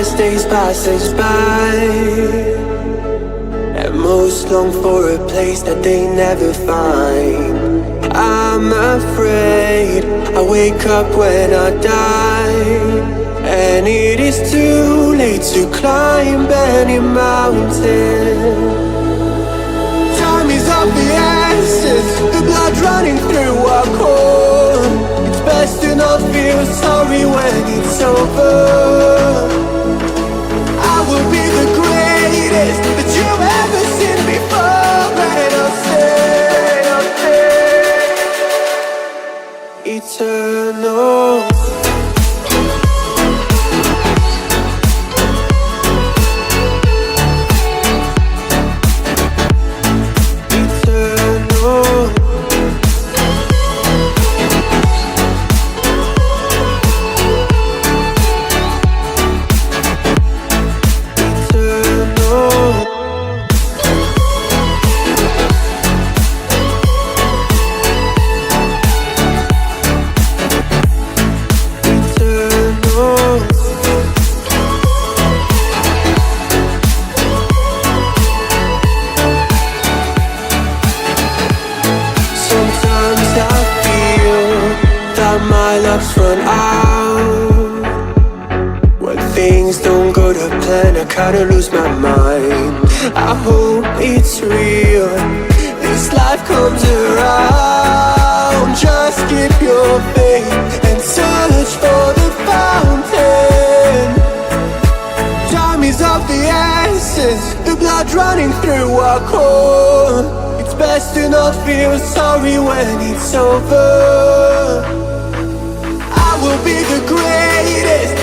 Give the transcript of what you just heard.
as days pass us by, and most long for a place that they never find. I'm afraid I wake up when I die, and it is too late to climb any mountain. Time is of the essence, the blood running through our core. It's best to not feel sorry when it's over. I will be the greatest that you've ever seen before, and I'll say eternal. My luck's run out. When things don't go to plan, I kinda lose my mind. I hope it's real, this life comes around. Just keep your faith and search for the fountain. Time is of the essence, the blood running through our core. It's best to not feel sorry when it's over. I will be the greatest